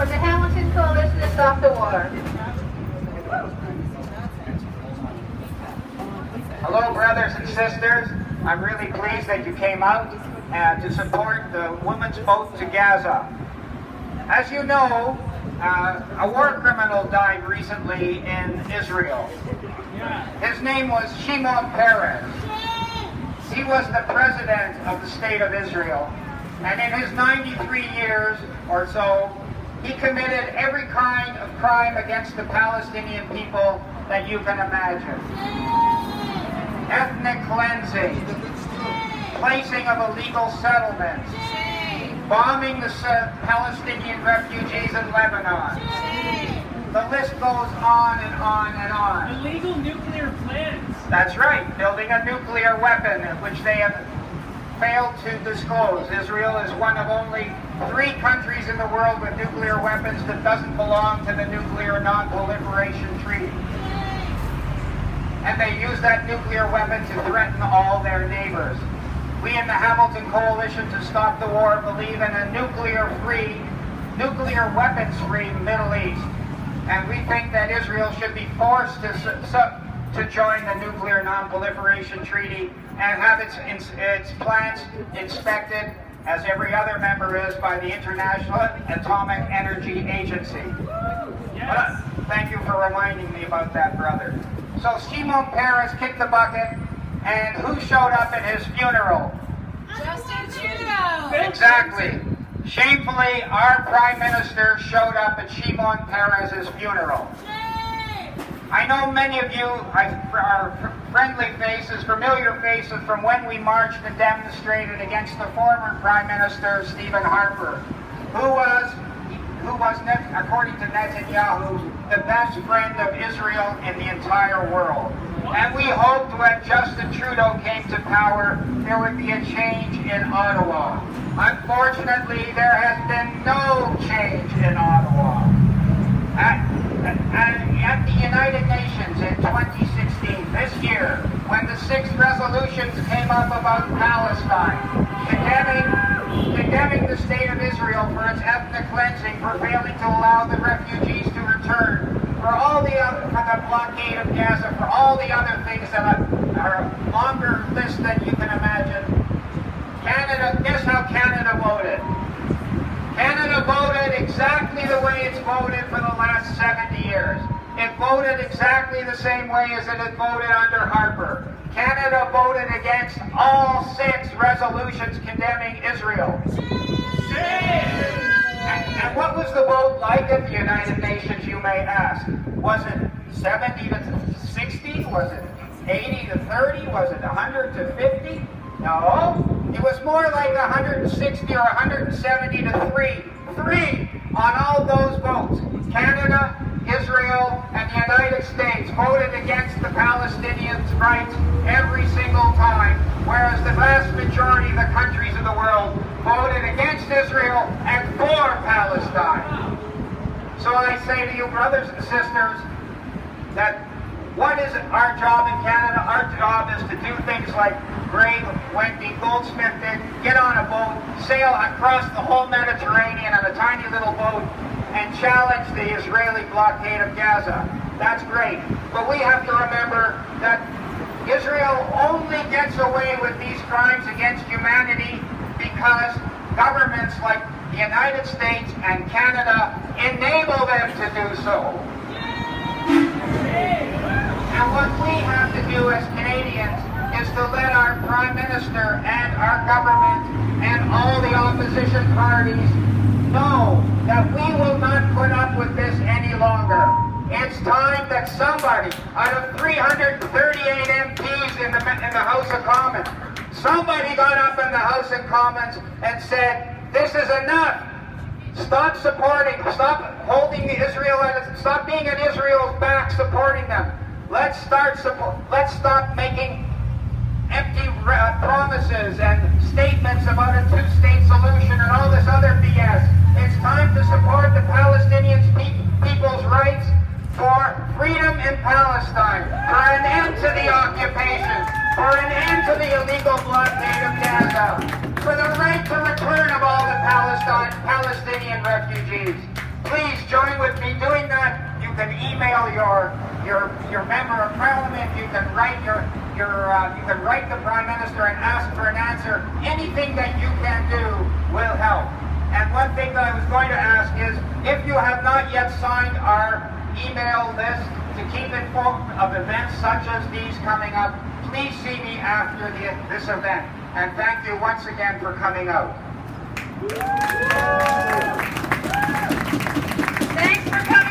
from the Hamilton Coalition to Stop the War. Hello, brothers and sisters. I'm really pleased that you came out to support the women's vote to Gaza. As you know, a war criminal died recently in Israel. His name was Shimon Peres. He was the president of the state of Israel, and in his 93 years or so, he committed every kind of crime against the Palestinian people that you can imagine. Ethnic cleansing, placing of illegal settlements, bombing the Palestinian refugees in Lebanon. The list goes on and on and on. Illegal nuclear plants. That's right, building a nuclear weapon, which they have failed to disclose. Israel is one of only 3 countries in the world with nuclear weapons that doesn't belong to the Nuclear Non-Proliferation Treaty. And they use that nuclear weapon to threaten all their neighbors. We in the Hamilton Coalition to Stop the War believe in a nuclear-free, nuclear weapons-free Middle East. And we think that Israel should be forced to join the Nuclear Non-Proliferation Treaty and have its plants inspected, as every other member is, by the International Atomic Energy Agency. Yes. Thank you for reminding me about that, brother. So Shimon Peres kicked the bucket, and who showed up at his funeral? Justin Trudeau! Exactly. Shamefully, our Prime Minister showed up at Shimon Peres' funeral. I know many of you are friendly faces, familiar faces from when we marched and demonstrated against the former Prime Minister, Stephen Harper, who was, according to Netanyahu, the best friend of Israel in the entire world. And we hoped when Justin Trudeau came to power, there would be a change in Ottawa. Unfortunately, there has been no change in Ottawa. At the United Nations in 2016, this year, when the 6 resolutions came up about Palestine, condemning the state of Israel for its ethnic cleansing, for failing to allow the refugees to return, for the blockade of Gaza, for all the other things that are a longer list than you can imagine. Canada, guess how Canada voted? Canada voted exactly the way it's voted for the last 70 years. It voted exactly the same way as it had voted under Harper. Canada voted against all 6 resolutions condemning Israel. And what was the vote like at the United Nations, you may ask? Was it 70 to 60? Was it 80 to 30? Was it 100 to 50? No, it was more like 160 or 170 to 3. 3 on all those votes. Canada, Israel, and the United States voted against the Palestinians' rights every single time, whereas the vast majority of the countries of the world voted against Israel and for Palestine. So I say to you, brothers and sisters, that what is our job in Canada? Our job is to do things like Wendy Goldsmith did, get on a boat, sail across the whole Mediterranean on a tiny little boat, and challenge the Israeli blockade of Gaza. That's great. But we have to remember that Israel only gets away with these crimes against humanity because governments like the United States and Canada enable them to do so. And what we have to do as Canadians is to let our Prime Minister and our government and all the opposition parties know that we will not put up with this any longer. It's time that somebody, out of 338 MPs in the House of Commons, somebody got up in the House of Commons and said, this is enough. Stop holding Israel, stop being at Israel's back supporting them. Let's stop making empty promises and statements about a 2-state solution and all this other BS. It's time to support the Palestinian people's rights for freedom in Palestine, for an end to the occupation, for an end to the illegal blockade of Gaza, for the right to return of all the Palestinian refugees. Please email your member of parliament. You can write you can write the Prime Minister and ask for an answer. Anything that you can do will help. And one thing that I was going to ask is, if you have not yet signed our email list to keep informed of events such as these coming up, please see me after this event. And thank you once again for coming out. Thanks for coming.